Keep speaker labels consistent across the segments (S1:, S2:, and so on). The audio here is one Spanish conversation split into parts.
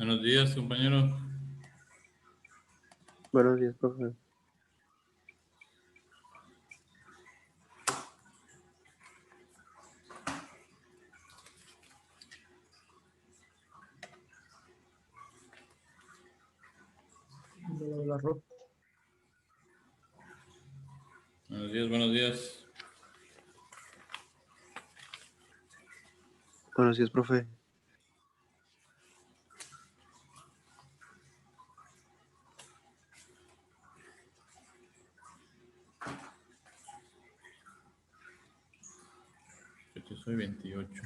S1: Buenos días, compañero.
S2: Buenos días, profe.
S1: Buenos días, buenos días.
S2: Buenos días, profe.
S1: Yo soy 28.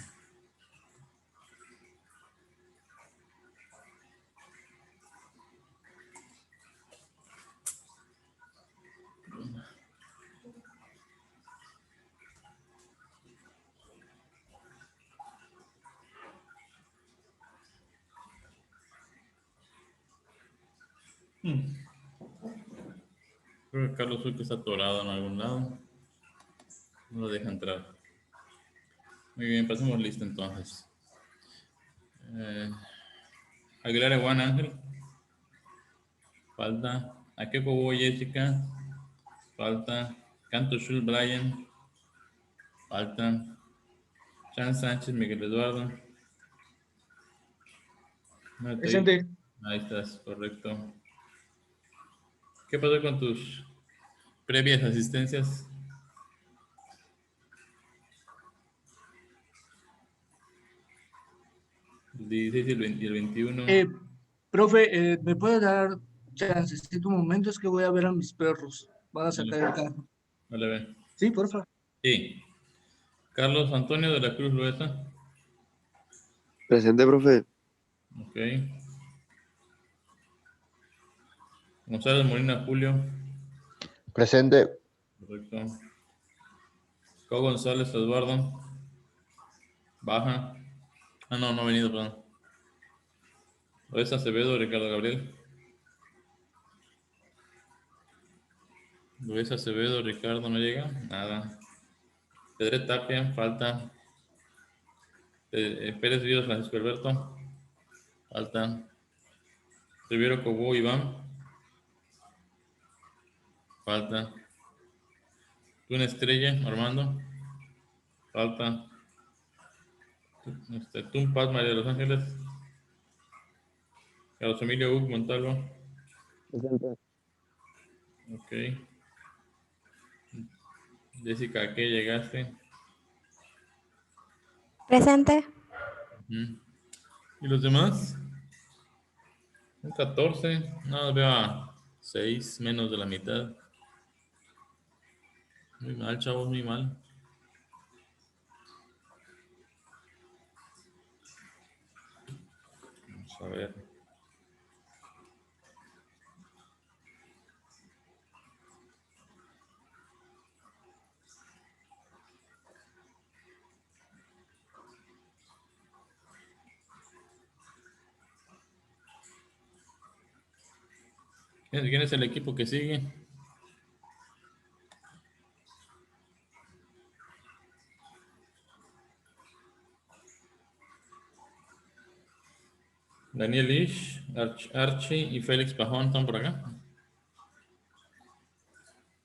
S1: Creo que Carlos Ulque está atorado en algún lado. No lo deja entrar. Muy bien, pasemos lista entonces. Aguilar Juan Ángel. Falta. Akeko Bobo Jessica. Falta. Canto Shul Brian. Falta. Chan Sánchez Miguel Eduardo. No,
S3: Presente.
S1: ahí estás, correcto. ¿Qué pasó con tus previas asistencias? El 16 y el 21.
S3: Profe, ¿me puede dar chancecito un momento? Es que voy a ver a mis perros. Van a sacar el carro.
S1: Vale, ve.
S3: Sí, porfa.
S1: Sí. Carlos Antonio de la Cruz Luesa.
S2: Presente, profe.
S1: Ok. González Molina Julio.
S4: Presente.
S1: Correcto. Co González Eduardo. Baja. Ah, no ha venido, perdón. Luis Acevedo, Ricardo Gabriel. Luis Acevedo, Ricardo, no llega. Nada. Pedro Tapia, falta. Pérez Ríos, Francisco Alberto. Falta. Rivero Cobó, Iván. Falta. Tuna Estrella, Armando. Falta. Tun Paz, María de los Ángeles. Carlos Emilio Hugo Montalvo.
S2: Presente.
S1: Ok. Jessica, ¿a qué llegaste?
S5: Presente.
S1: ¿Y los demás? Un 14. No, veo a 6, menos de la mitad. Muy mal, chavos, muy mal. Vamos a ver. ¿Quién es el equipo que sigue? Daniel Ish, Archie y Félix Pajón están por acá.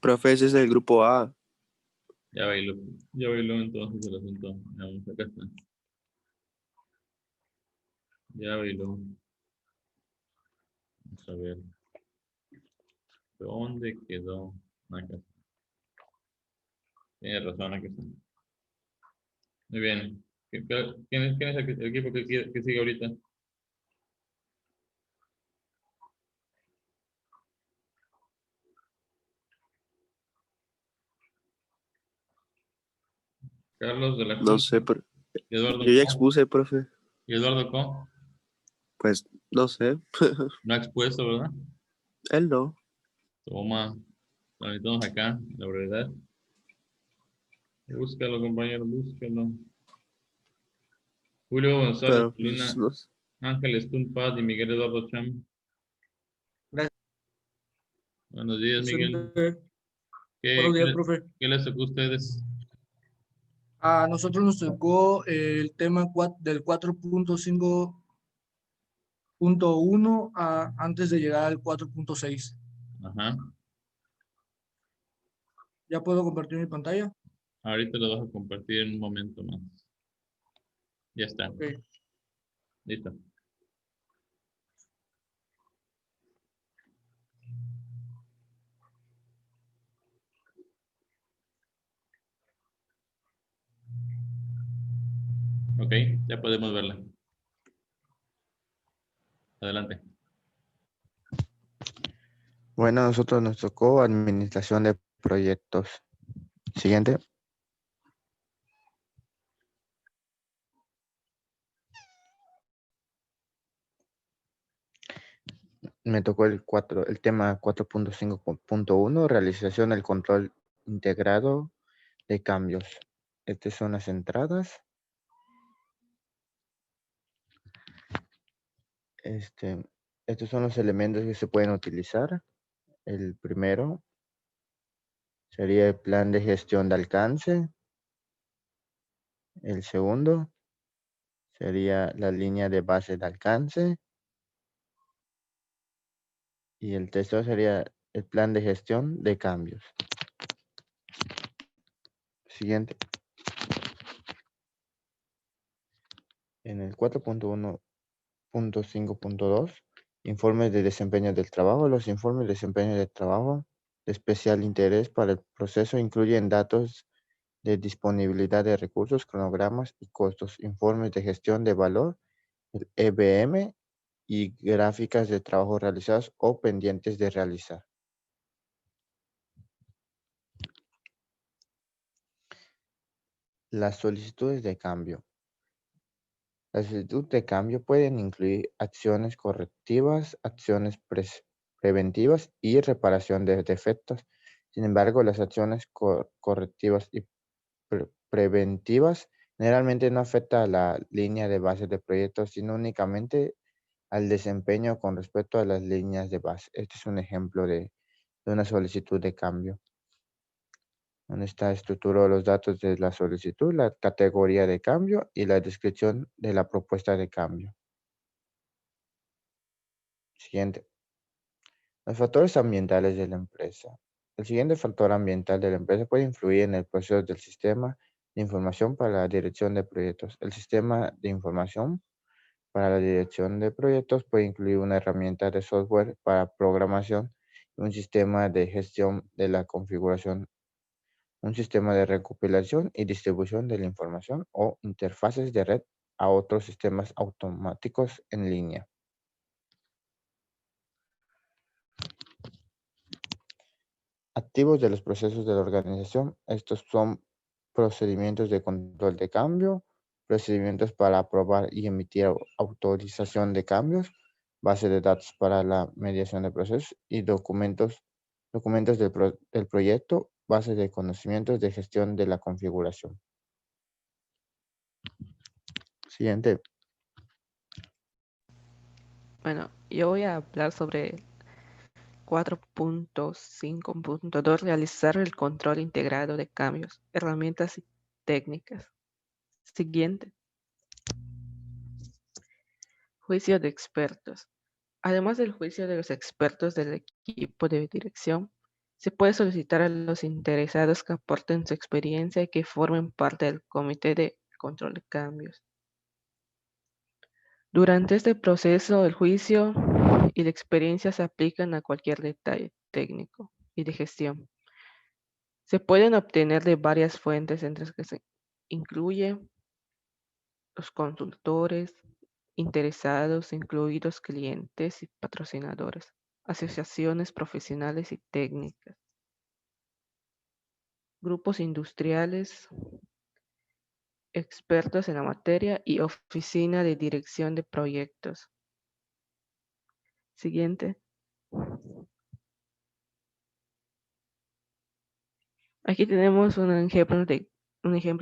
S2: Profe, ese es el grupo A.
S1: Ya bailó entonces el asunto. Vamos, acá está. Ya bailó. Vamos a ver. ¿Dónde quedó? Acá está. Tiene razón, acá está. Muy bien. ¿Quién es el equipo que sigue ahorita? Carlos de la Cruz.
S2: No sé,
S1: Eduardo
S2: yo ya
S1: Co.
S2: expuse, profe.
S1: ¿Y Eduardo Co?
S2: Pues, no sé.
S1: No ha expuesto, ¿verdad?
S2: Él no.
S1: Toma. Lo necesitamos acá, la brevedad. Búscalo, compañero, búscalo. Julio González
S2: Pero,
S1: Molina,
S2: pues, no sé.
S1: Ángel Stumpad y Miguel Eduardo Cham.
S3: Gracias.
S1: Buenos días, Miguel.
S3: Buenos días, profe.
S1: ¿Qué les tocó a ustedes?
S3: A nosotros nos tocó el tema del 4.5.1. 4.1 antes de llegar al 4.6.
S1: Ajá.
S3: ¿Ya puedo compartir mi pantalla?
S1: Ahorita lo vas a compartir en un momento más. Ya está.
S3: Ok.
S1: Listo. Ok, ya podemos verla. Adelante.
S4: Bueno, a nosotros nos tocó administración de proyectos. Siguiente. Me tocó el tema 4.5.1, realización del control integrado de cambios. Estas son las entradas. Estos son los elementos que se pueden utilizar. El primero sería el plan de gestión de alcance. El segundo sería la línea de base de alcance. Y el tercero sería el plan de gestión de cambios. Siguiente. En el 4.1.5.2, informes de desempeño del trabajo. Los informes de desempeño del trabajo de especial interés para el proceso incluyen datos de disponibilidad de recursos, cronogramas y costos, informes de gestión de valor, el EBM, y gráficas de trabajo realizados o pendientes de realizar. Las solicitudes de cambio. Las solicitudes de cambio pueden incluir acciones correctivas, acciones preventivas y reparación de defectos. Sin embargo, las acciones correctivas y preventivas generalmente no afectan a la línea de base de proyectos, sino únicamente al desempeño con respecto a las líneas de base. Este es un ejemplo de una solicitud de cambio, donde está estructurado los datos de la solicitud, la categoría de cambio y la descripción de la propuesta de cambio. Siguiente. Los factores ambientales de la empresa. El siguiente factor ambiental de la empresa puede influir en el proceso del sistema de información para la dirección de proyectos. El sistema de información para la dirección de proyectos puede incluir una herramienta de software para programación, un sistema de gestión de la configuración, un sistema de recopilación y distribución de la información o interfaces de red a otros sistemas automáticos en línea. Activos de los procesos de la organización. Estos son procedimientos de control de cambio, procedimientos para aprobar y emitir autorización de cambios, base de datos para la mediación de procesos y documentos del proyecto, base de conocimientos de gestión de la configuración. Siguiente.
S5: Bueno, yo voy a hablar sobre 4.5.2, realizar el control integrado de cambios, herramientas y técnicas. Siguiente. Juicio de expertos. Además del juicio de los expertos del equipo de dirección, se puede solicitar a los interesados que aporten su experiencia y que formen parte del comité de control de cambios. Durante este proceso, el juicio y la experiencia se aplican a cualquier detalle técnico y de gestión. Se pueden obtener de varias fuentes, entre las que se incluye los consultores, interesados, incluidos clientes y patrocinadores, asociaciones profesionales y técnicas, grupos industriales, expertos en la materia y oficina de dirección de proyectos. Siguiente. Aquí tenemos un ejemplo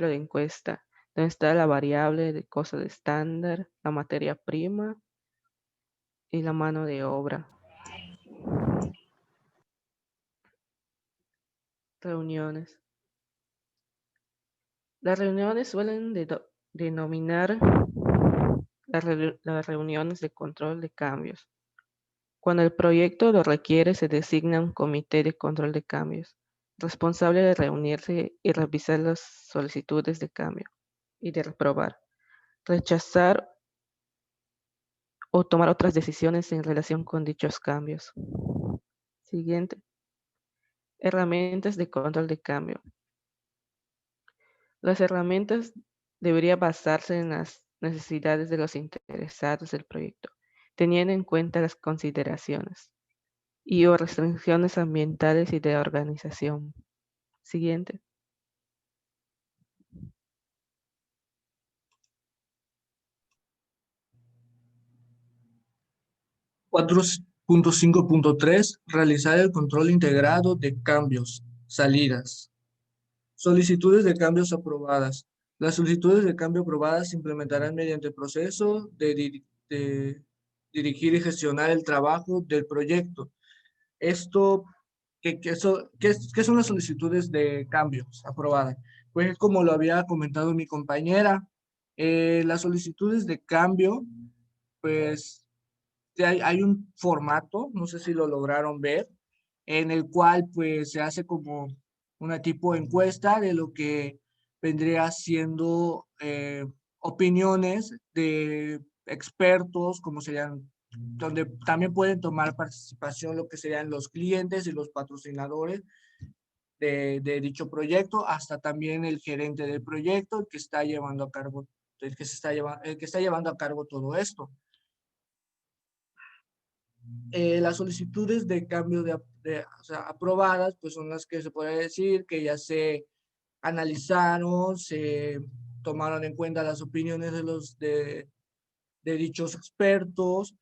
S5: de encuesta, donde está la variable de costo de estándar, la materia prima y la mano de obra. Reuniones. Las reuniones suelen denominar las reuniones de control de cambios. Cuando el proyecto lo requiere, se designa un comité de control de cambios, responsable de reunirse y revisar las solicitudes de cambio y de reprobar, rechazar o tomar otras decisiones en relación con dichos cambios. Siguiente. Herramientas de control de cambio. Las herramientas deberían basarse en las necesidades de los interesados del proyecto, teniendo en cuenta las consideraciones y o restricciones ambientales y de organización. Siguiente.
S3: Cuatro 4.5.3 Realizar el control integrado de cambios, salidas. Solicitudes de cambios aprobadas. Las solicitudes de cambio aprobadas se implementarán mediante el proceso de dirigir y gestionar el trabajo del proyecto. Esto, ¿qué son las solicitudes de cambios aprobadas? Pues como lo había comentado mi compañera, las solicitudes de cambio, pues hay un formato, no sé si lo lograron ver, en el cual pues se hace como una tipo encuesta de lo que vendría siendo opiniones de expertos, como serían, donde también pueden tomar participación lo que serían los clientes y los patrocinadores de dicho proyecto, hasta también el gerente del proyecto, el que está llevando a cargo, el que está llevando a cargo todo esto. Las solicitudes de cambio o sea, aprobadas, pues son las que se puede decir que ya se analizaron, se tomaron en cuenta las opiniones de dichos expertos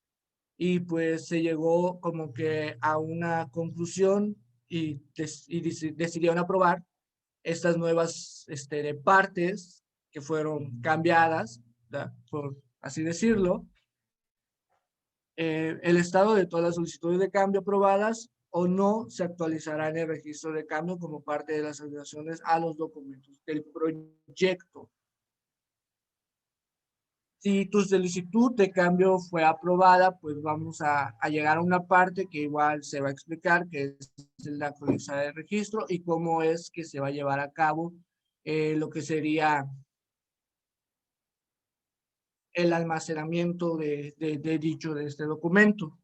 S3: y pues se llegó como que a una conclusión y decidieron aprobar estas nuevas de partes que fueron cambiadas, ¿verdad? Por así decirlo. El estado de todas las solicitudes de cambio aprobadas o no se actualizará en el registro de cambio como parte de las agregaciones a los documentos del proyecto. Si tu solicitud de cambio fue aprobada, pues vamos a llegar a una parte que igual se va a explicar, que es la actualizar el registro y cómo es que se va a llevar a cabo lo que sería el almacenamiento de este documento.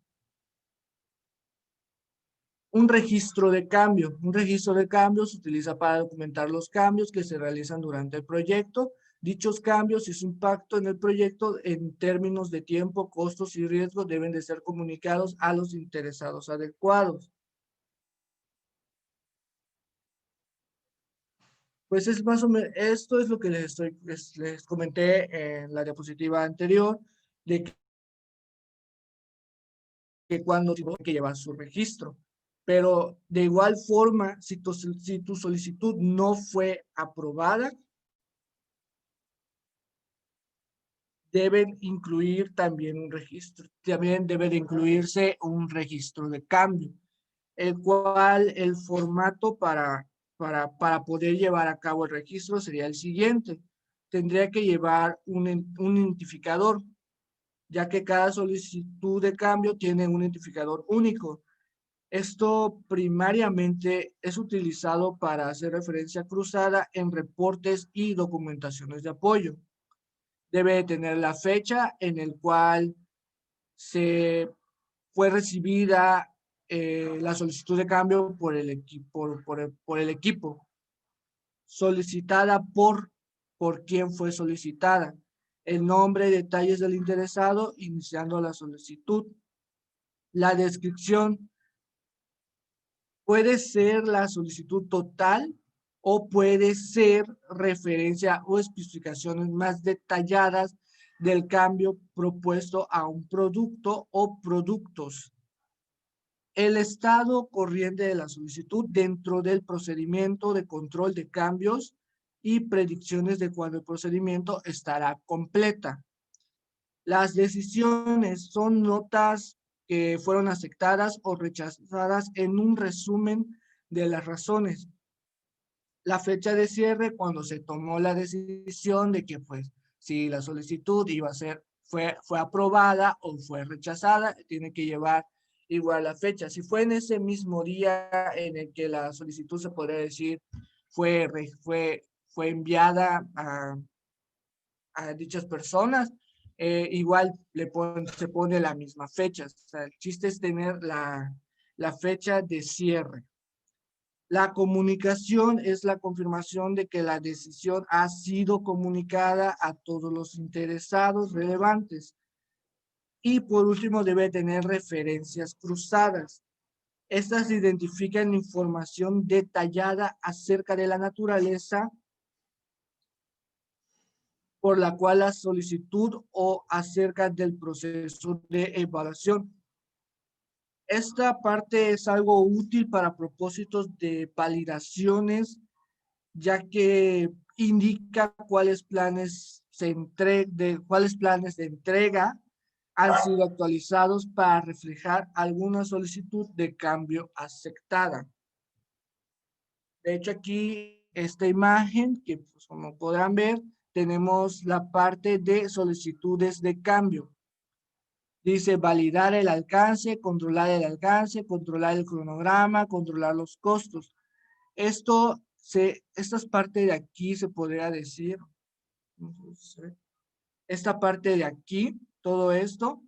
S3: Un registro de cambio. Un registro de cambio se utiliza para documentar los cambios que se realizan durante el proyecto. Dichos cambios y su impacto en el proyecto en términos de tiempo, costos y riesgos deben de ser comunicados a los interesados adecuados. Pues es más o menos, esto es lo que les comenté en la diapositiva anterior, de que cuando tiene que llevar su registro. Pero de igual forma, si tu solicitud no fue aprobada, deben incluir también un registro. También debe de incluirse un registro de cambio, el cual el formato para poder llevar a cabo el registro sería el siguiente. Tendría que llevar un identificador, ya que cada solicitud de cambio tiene un identificador único. Esto primariamente es utilizado para hacer referencia cruzada en reportes y documentaciones de apoyo. Debe tener la fecha en el cual se fue recibida la solicitud de cambio por el equipo, solicitada por quién fue solicitada, el nombre y detalles del interesado iniciando la solicitud, la descripción. Puede ser la solicitud total o puede ser referencia o especificaciones más detalladas del cambio propuesto a un producto o productos. El estado corriente de la solicitud dentro del procedimiento de control de cambios y predicciones de cuando el procedimiento estará completa. Las decisiones son notas que fueron aceptadas o rechazadas en un resumen de las razones. La fecha de cierre cuando se tomó la decisión de que pues si la solicitud iba a ser fue aprobada o fue rechazada, tiene que llevar igual la fecha. Si fue en ese mismo día en el que la solicitud, se podría decir, fue enviada a dichas personas, igual se pone la misma fecha. O sea, el chiste es tener la fecha de cierre. La comunicación es la confirmación de que la decisión ha sido comunicada a todos los interesados relevantes. Y por último, debe tener referencias cruzadas. Estas identifican información detallada acerca de la naturaleza por la cual la solicitud o acerca del proceso de evaluación. Esta parte es algo útil para propósitos de validaciones, ya que indica cuáles planes de entrega han sido actualizados para reflejar alguna solicitud de cambio aceptada. De hecho, aquí esta imagen, que pues, como podrán ver, tenemos la parte de solicitudes de cambio. Dice validar el alcance, controlar el cronograma, controlar los costos. Esta parte de aquí se podría decir, esta parte de aquí, todo esto,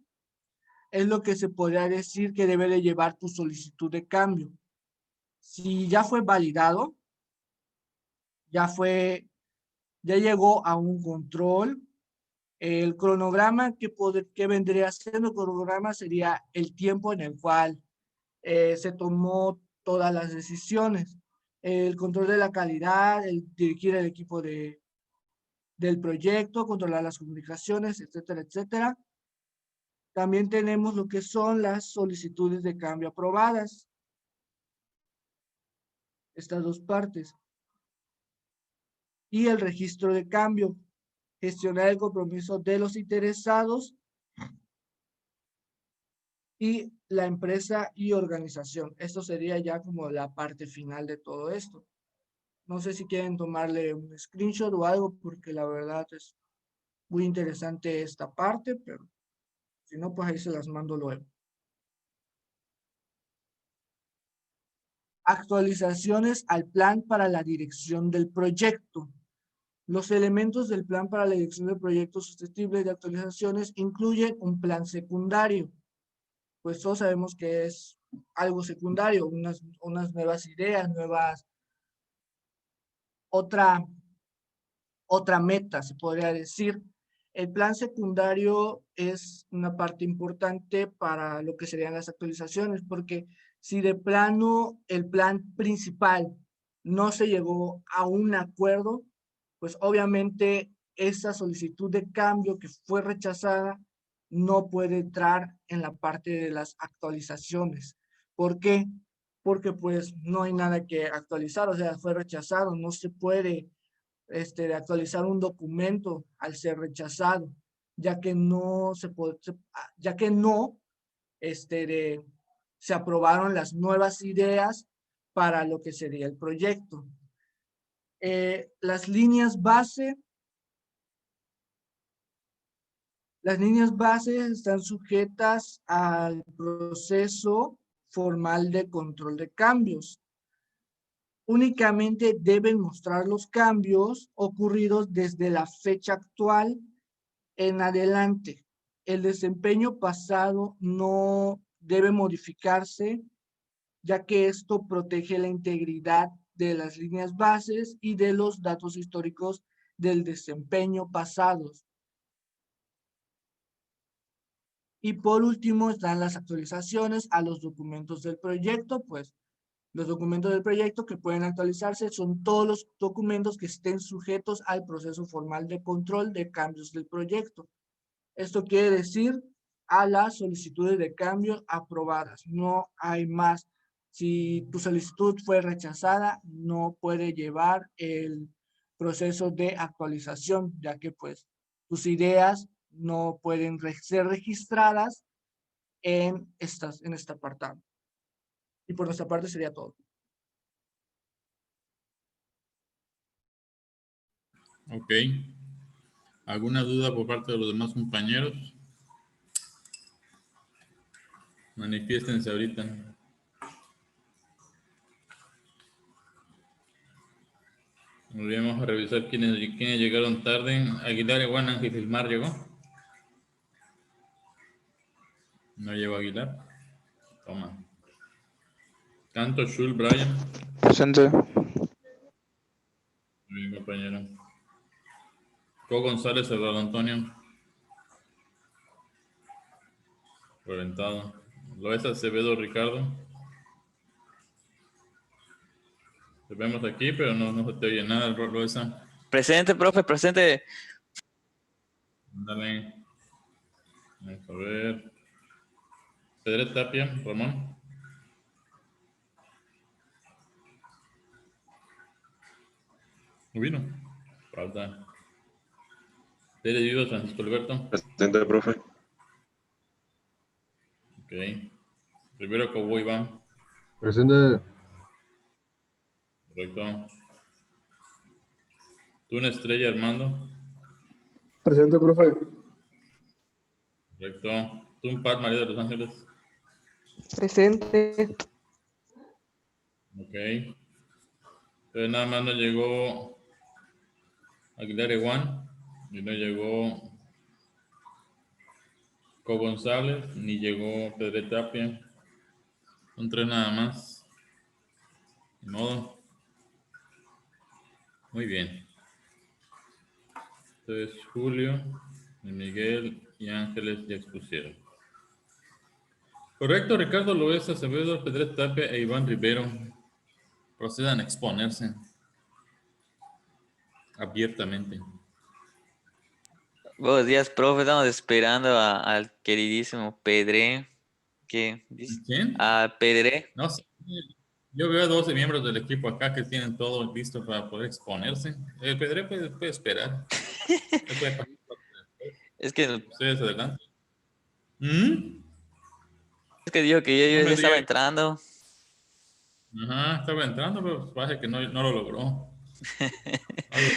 S3: es lo que se podría decir que debe de llevar tu solicitud de cambio. Si ya fue validado, ya llegó a un control. El cronograma que vendría siendo el cronograma sería el tiempo en el cual se tomó todas las decisiones. El control de la calidad, el dirigir el equipo del proyecto, controlar las comunicaciones, etcétera, etcétera. También tenemos lo que son las solicitudes de cambio aprobadas. Estas dos partes. Y el registro de cambio. Gestionar el compromiso de los interesados y la empresa y organización. Esto sería ya como la parte final de todo esto. No sé si quieren tomarle un screenshot o algo, porque la verdad es muy interesante esta parte, pero si no, pues ahí se las mando luego. Actualizaciones al plan para la dirección del proyecto. Los elementos del plan para la dirección del proyecto susceptible de actualizaciones incluyen un plan secundario. Pues todos sabemos que es algo secundario, unas nuevas ideas, otra meta, se podría decir. El plan secundario es una parte importante para lo que serían las actualizaciones, porque si de plano el plan principal no se llegó a un acuerdo, pues obviamente esa solicitud de cambio que fue rechazada no puede entrar en la parte de las actualizaciones. ¿Por qué? Porque pues no hay nada que actualizar, o sea, fue rechazado, no se puede de actualizar un documento al ser rechazado, ya que no se aprobaron las nuevas ideas para lo que sería el proyecto. Las líneas base están sujetas al proceso formal de control de cambios. Únicamente deben mostrar los cambios ocurridos desde la fecha actual en adelante. El desempeño pasado no debe modificarse, ya que esto protege la integridad de las líneas bases y de los datos históricos del desempeño pasados. Y por último están las actualizaciones a los documentos del proyecto, pues los documentos del proyecto que pueden actualizarse son todos los documentos que estén sujetos al proceso formal de control de cambios del proyecto. Esto quiere decir a las solicitudes de cambio aprobadas. No hay más. Si tu solicitud fue rechazada, no puede llevar el proceso de actualización, ya que pues tus ideas no pueden ser registradas en este apartado. Y por nuestra parte sería todo.
S1: Ok. ¿Alguna duda por parte de los demás compañeros? Manifiéstense ahorita. Muy bien, vamos a revisar quiénes llegaron tarde. Aguilar, Iguana, Ángel Gilmar llegó. No llegó Aguilar. Toma. Canto, Shul, Brian.
S6: Presente.
S1: Muy bien, compañero. Co González, Eduardo Antonio. Reventado. Loesa Acevedo, Ricardo. Te vemos aquí, pero no se te oye nada, Loesa.
S6: Presente, profe, presente.
S1: Dale. Vamos a ver. Pedro Tapia, Ramón. ¿No vino? Falta. Tere Vivas, Francisco Alberto.
S7: Presente, profe.
S1: Ok. Rivero Cobo, Iván.
S7: Presente.
S1: Correcto. Tuna Estrella, Armando.
S3: Presente, profe.
S1: Correcto. Tumpat, María de los Ángeles.
S5: Presente.
S1: Ok. Entonces nada más no llegó Aguilar Eguán. Y no llegó Co González. Ni llegó Pedro Tapia. Son tres nada más. De modo. Muy bien. Entonces Julio, Miguel y Ángeles ya expusieron. Correcto, Ricardo Loesa, Acevedo, Pedret Tapia e Iván Rivero procedan a exponerse abiertamente.
S6: Buenos días, profe. Estamos esperando al queridísimo Pedre. ¿Qué dice?
S1: ¿Quién?
S6: A Pedre.
S1: No sé. Yo veo a 12 miembros del equipo acá que tienen todo listo para poder exponerse. El Pedre puede esperar. Él puede pasar.
S6: Es que,
S1: Ustedes adelante. ¿Mm?
S6: es que dijo que yo
S1: No
S6: ya
S1: me
S6: estaba
S1: diga.
S6: entrando.
S1: Ajá, estaba entrando, pero parece que no lo logró. Algo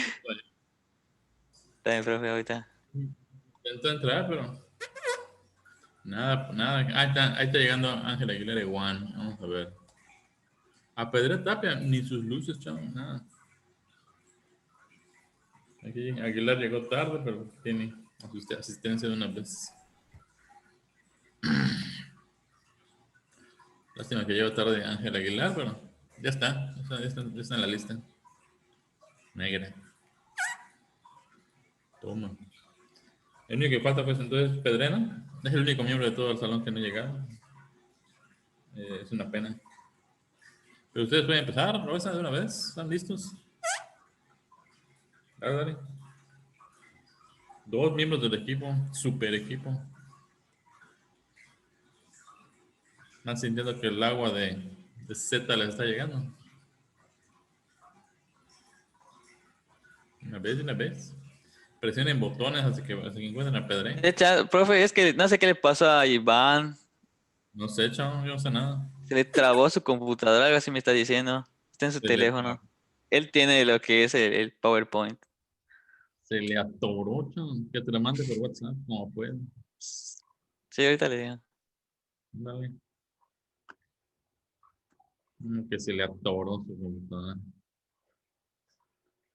S6: Está bien, profe, ahorita.
S1: intentó entrar, pero nada. Ahí está llegando Ángel Aguilar Iguán. Vamos a ver. A Pedro Tapia, ni sus luces, chavo, nada. Aquí Aguilar llegó tarde, pero tiene asistencia de una vez. Lástima que llegó tarde Ángel Aguilar, pero ya está en la lista. Negra. Toma. El único que falta, pues, entonces, Pedrena. Es el único miembro de todo el salón que no ha llegado. Es una pena. Pero ustedes pueden empezar, Rosa, de una vez. ¿Están listos? Dale, dale. Dos miembros del equipo, super equipo. Están sintiendo que el agua de Z les está llegando. Una vez. Presionen botones hasta que encuentren a Pedré.
S6: Profe, es que no sé qué le pasó a Iván.
S1: No sé, chavo, yo no sé nada.
S6: Se le trabó su computadora, algo así me está diciendo. Está en su
S1: Se le,
S6: teléfono. Él tiene lo que es el PowerPoint.
S1: se le atoró, chavo. Que te lo mande por WhatsApp, como pueda.
S6: Sí, ahorita le digo.
S1: Dale. Que se le atoró su computadora.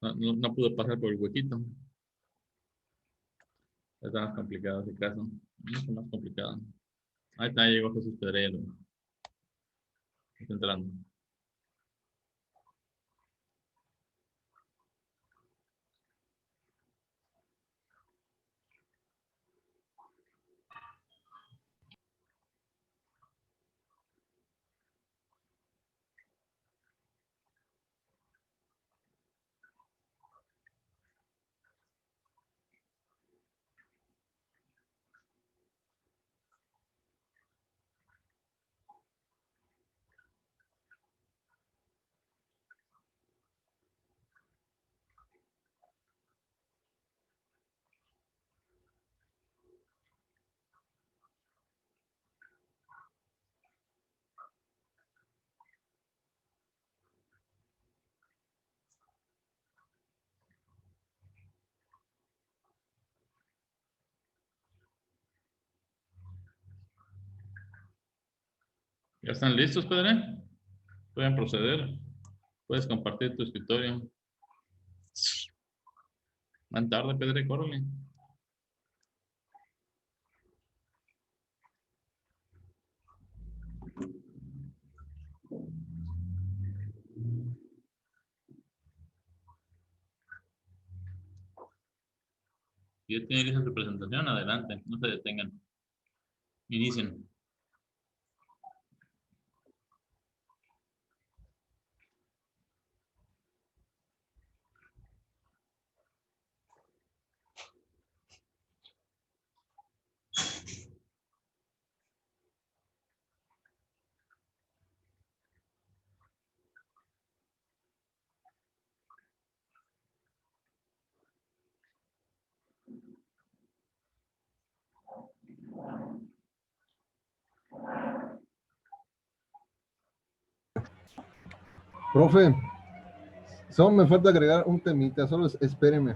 S1: No pudo pasar por el huequito. Está más complicado ese caso. Mucho más complicado. Ahí está, llegó Jesús Pedrero. Está entrando. ¿Ya están listos, Pedro? Pueden proceder. Puedes compartir tu escritorio. Van tarde, Pedro, córrele. Si ya tienen lista su presentación, adelante, no se detengan. Inicien.
S7: Profe, solo me falta agregar un temita, solo espéreme.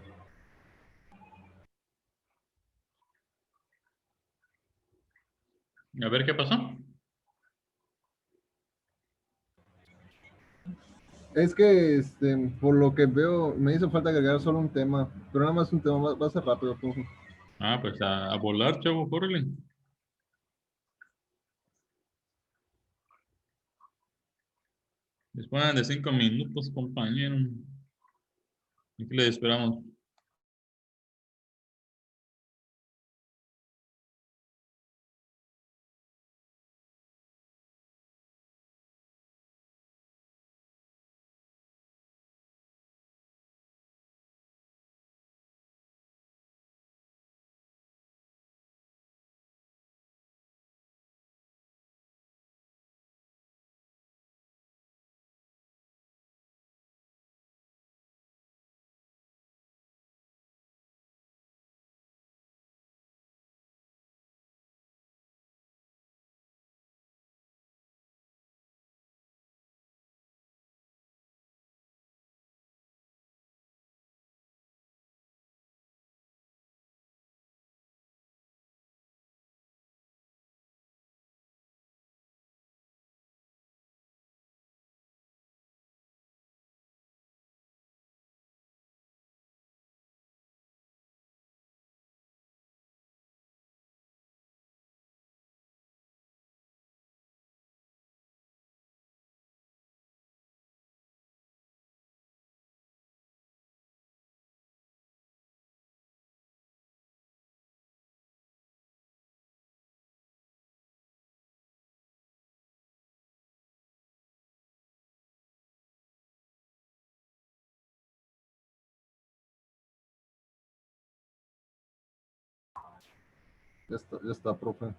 S1: A ver qué pasó.
S7: Es que, por lo que veo, me hizo falta agregar solo un tema, pero nada más un tema, va a ser rápido, profe.
S1: Ah, pues a volar, chavo, córrele. Disponen de 5 minutos, compañero. Aquí le esperamos.
S7: Ya está, profe.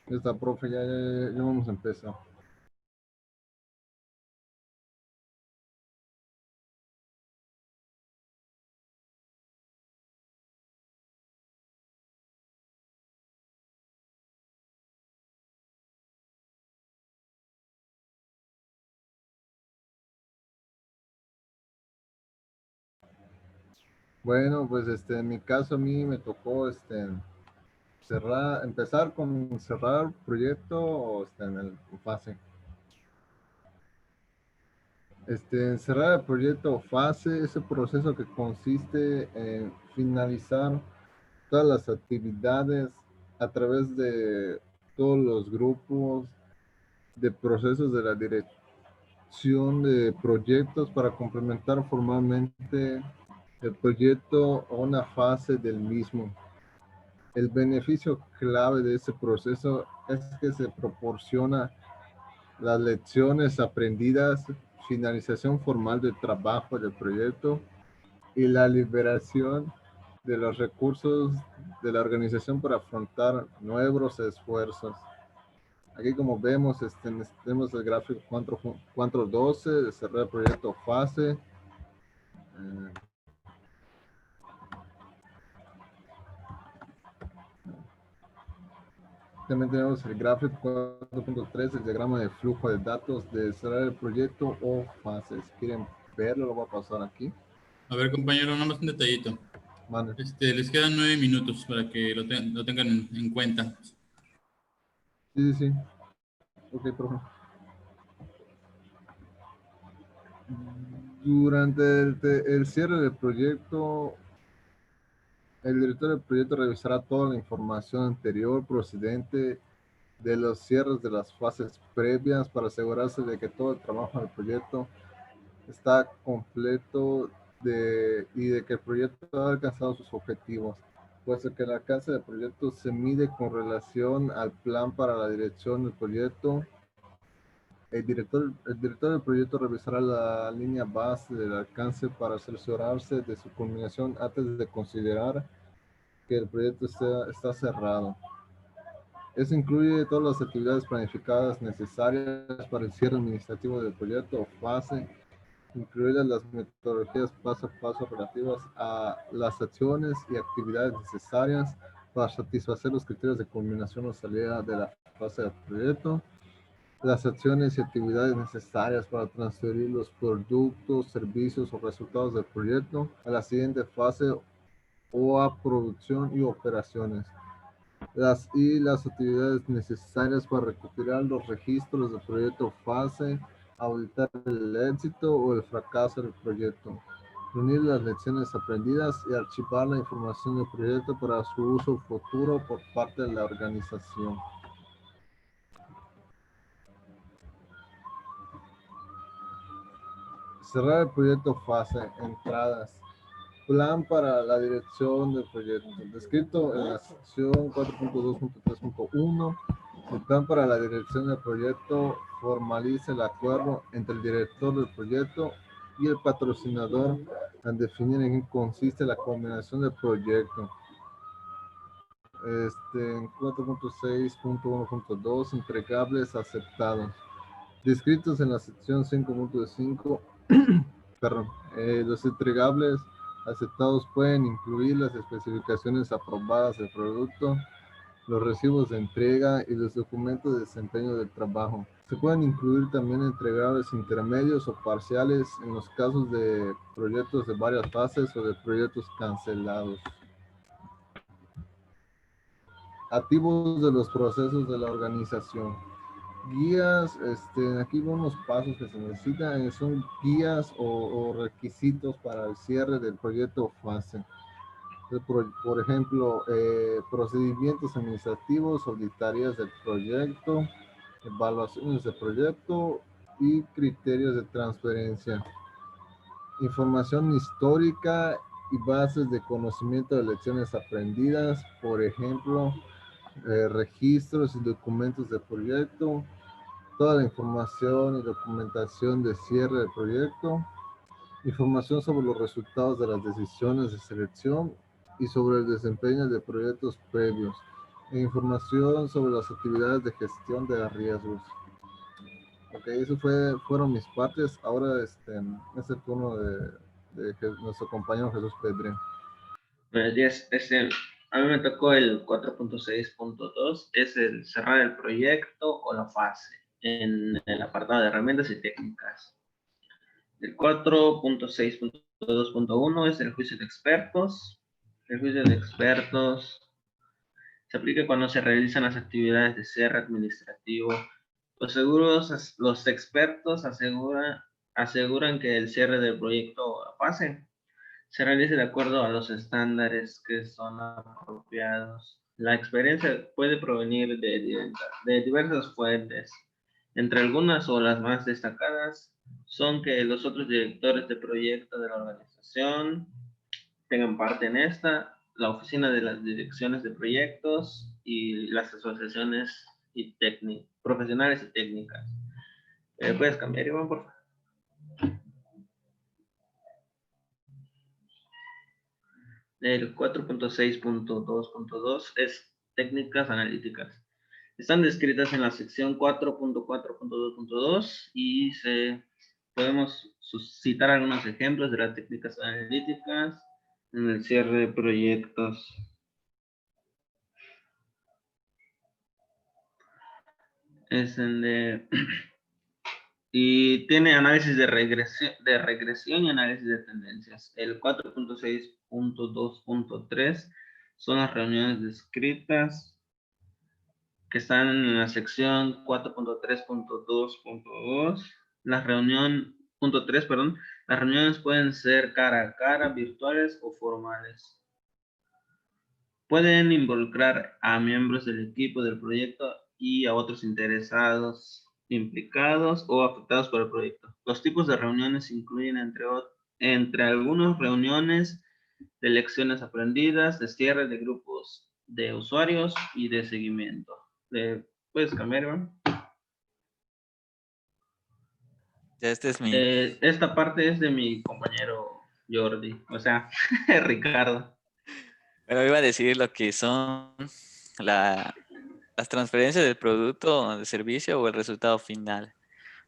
S7: Ya está, profe, ya vamos a empezar. Bueno, pues en mi caso a mí me tocó empezar con cerrar proyecto o en el fase. Cerrar el proyecto o fase, ese proceso que consiste en finalizar todas las actividades a través de todos los grupos de procesos de la dirección de proyectos para complementar formalmente el proyecto o una fase del mismo. El beneficio clave de ese proceso es que se proporciona las lecciones aprendidas, finalización formal del trabajo del proyecto y la liberación de los recursos de la organización para afrontar nuevos esfuerzos. Aquí como vemos, tenemos el gráfico 4.12 de cerrar el proyecto fase, También tenemos el gráfico 4.3, el diagrama de flujo de datos de cerrar el proyecto o fases. ¿Quieren verlo? Lo voy a pasar aquí.
S1: A ver, compañero, nada más un detallito.
S7: Mande.
S1: Les quedan 9 minutos para que lo tengan en cuenta.
S7: Sí, sí, sí. Ok, profe. Durante el cierre del proyecto, el director del proyecto revisará toda la información anterior procedente de los cierres de las fases previas para asegurarse de que todo el trabajo del proyecto está completo y de que el proyecto ha alcanzado sus objetivos, puesto que el alcance del proyecto se mide con relación al plan para la dirección del proyecto. El director del proyecto revisará la línea base del alcance para cerciorarse de su culminación antes de considerar que el proyecto está cerrado. Eso incluye todas las actividades planificadas necesarias para el cierre administrativo del proyecto o fase, incluidas las metodologías paso a paso relativas a las acciones y actividades necesarias para satisfacer los criterios de culminación o salida de la fase del proyecto, las acciones y actividades necesarias para transferir los productos, servicios o resultados del proyecto a la siguiente fase o a producción y operaciones. Las actividades necesarias para recopilar los registros del proyecto fase, auditar el éxito o el fracaso del proyecto, reunir las lecciones aprendidas y archivar la información del proyecto para su uso futuro por parte de la organización. Cerrar el proyecto fase, entradas. Plan para la dirección del proyecto. Descrito en la sección 4.2.3.1, el plan para la dirección del proyecto formaliza el acuerdo entre el director del proyecto y el patrocinador al definir en qué consiste la combinación del proyecto. En 4.6.1.2, entregables aceptados. Descritos en la sección 5.5, perdón, los entregables aceptados pueden incluir las especificaciones aprobadas del producto, los recibos de entrega y los documentos de desempeño del trabajo. Se pueden incluir también entregables intermedios o parciales en los casos de proyectos de varias fases o de proyectos cancelados. Activos de los procesos de la organización. Guías, aquí vemos pasos que se necesitan, son guías o requisitos para el cierre del proyecto o fase. Por ejemplo, procedimientos administrativos, auditorías del proyecto, evaluaciones del proyecto y criterios de transferencia. Información histórica y bases de conocimiento de lecciones aprendidas, por ejemplo, registros y documentos del proyecto, toda la información y documentación de cierre del proyecto, información sobre los resultados de las decisiones de selección y sobre el desempeño de proyectos previos, e información sobre las actividades de gestión de riesgos. Ok, eso fueron mis partes. Ahora es el turno de nuestro compañero Jesús Pedre.
S8: Buenos días. A mí me tocó el 4.6.2, es el cerrar el proyecto o la fase en el apartado de herramientas y técnicas. El 4.6.2.1 es el juicio de expertos. El juicio de expertos se aplica cuando se realizan las actividades de cierre administrativo. Los expertos aseguran que el cierre del proyecto o la fase se realice de acuerdo a los estándares que son apropiados. La experiencia puede provenir de diversas fuentes. Entre algunas o las más destacadas son que los otros directores de proyecto de la organización tengan parte en esta, la oficina de las direcciones de proyectos y las asociaciones profesionales y técnicas. ¿Puedes cambiar, Iván, por favor? El 4.6.2.2 es técnicas analíticas. Están descritas en la sección 4.4.2.2 y se podemos citar algunos ejemplos de las técnicas analíticas en el cierre de proyectos. Es el de y tiene análisis de regresión y análisis de tendencias. El 4.6.2.3 son las reuniones descritas que están en la sección 4.3.2.2. La reunión, punto 3, perdón, las reuniones pueden ser cara a cara, virtuales o formales. Pueden involucrar a miembros del equipo del proyecto y a otros interesados, implicados o afectados por el proyecto. Los tipos de reuniones incluyen entre algunos reuniones de lecciones aprendidas, de cierre de grupos de usuarios y de seguimiento. ¿Puedes cambiar, Iván?
S6: Ya este es mi...
S8: Esta parte es de mi compañero Jordi, o sea, Ricardo.
S6: Pero iba a decir lo que son las transferencias del producto o del servicio o el resultado final.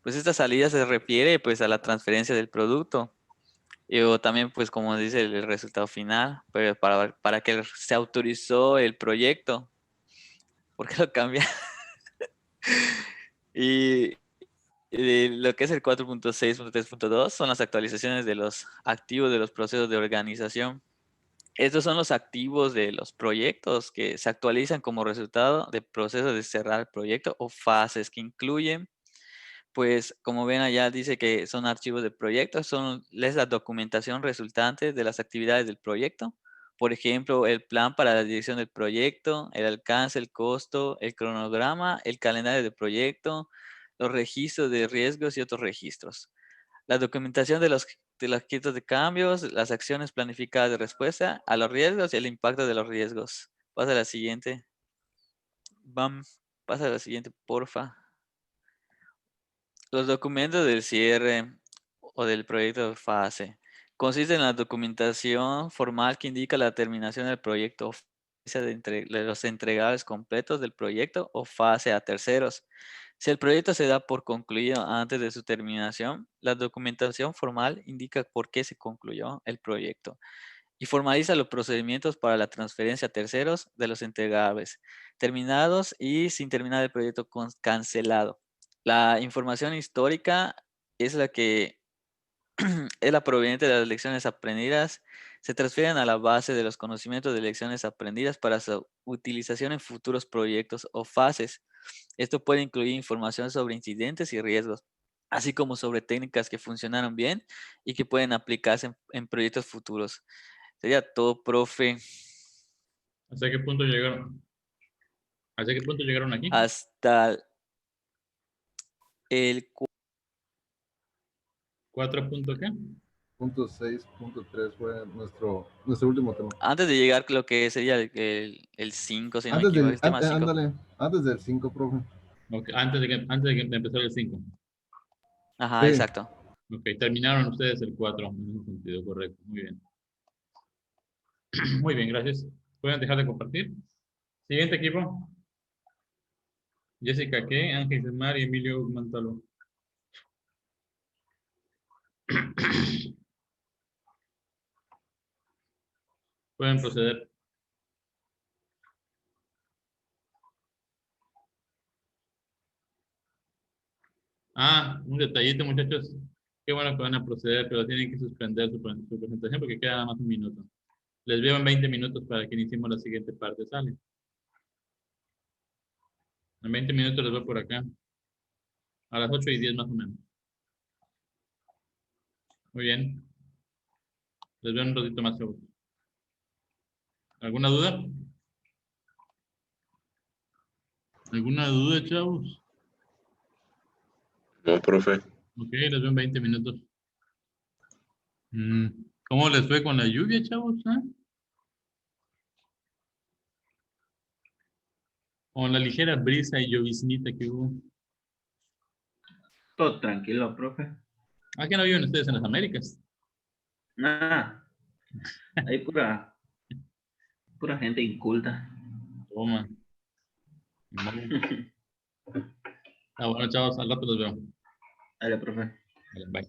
S6: Pues esta salida se refiere pues a la transferencia del producto. O también, pues, como dice el resultado final, pues, para que se autorizó el proyecto. ¿Por qué lo cambia? Y lo que es el 4.6.3.2 son las actualizaciones de los activos de los procesos de organización. Estos son los activos de los proyectos que se actualizan como resultado de procesos de cerrar el proyecto o fases que incluyen, pues como ven allá dice que son archivos de proyectos, es la documentación resultante de las actividades del proyecto. Por ejemplo, el plan para la dirección del proyecto, el alcance, el costo, el cronograma, el calendario del proyecto, los registros de riesgos y otros registros. La documentación de los quitos de cambios, las acciones planificadas de respuesta a los riesgos y el impacto de los riesgos. Pasa a la siguiente. Pasa a la siguiente, porfa. Los documentos del cierre o del proyecto de fase consisten en la documentación formal que indica la terminación del proyecto o fase de los entregables completos del proyecto o fase a terceros. Si el proyecto se da por concluido antes de su terminación, la documentación formal indica por qué se concluyó el proyecto y formaliza los procedimientos para la transferencia a terceros de los entregables terminados y sin terminar el proyecto cancelado. La información histórica es la que es la proveniente de las lecciones aprendidas, se transfieren a la base de los conocimientos de lecciones aprendidas para su utilización en futuros proyectos o fases. Esto puede incluir información sobre incidentes y riesgos, así como sobre técnicas que funcionaron bien y que pueden aplicarse en proyectos futuros. Sería todo, profe.
S1: ¿Hasta qué punto llegaron? ¿Hasta qué punto llegaron aquí?
S6: Hasta el
S1: 4 punto qué?
S7: Punto 6.3 fue nuestro último tema.
S6: antes de llegar lo que sería el 5, si no me
S7: Antes
S6: equivoco,
S7: del,
S6: el tema 5.
S7: ándale, antes del 5, profe.
S1: Okay, antes de que empezar el 5.
S6: Ajá,
S7: Sí.
S6: exacto.
S1: Ok, terminaron ustedes el 4 en ese sentido, correcto. Muy bien. Muy bien, gracias. ¿Pueden dejar de compartir? Siguiente equipo. Jessica ¿qué? Ángel Mar y Emilio Mantalo. Pueden proceder. Un detallito, muchachos. Qué bueno que van a proceder, pero tienen que suspender su presentación porque queda nada más un minuto. Les veo en 20 minutos para que iniciemos la siguiente parte. ¿Sale? En 20 minutos les veo por acá. A las 8:10 más o menos. Muy bien. Les veo un ratito más seguro. ¿Alguna duda? ¿Alguna duda, chavos?
S9: No, profe.
S1: Ok, les veo en 20 minutos. ¿Cómo les fue con la lluvia, chavos? Con la ligera brisa y lloviznita que hubo.
S8: Todo tranquilo, profe.
S1: ¿Qué no viven ustedes en las Américas?
S8: Nada. Hay pura gente inculta.
S1: Toma. Bueno, chavos, al rato los veo.
S8: Dale, profe.
S1: Vale, bye.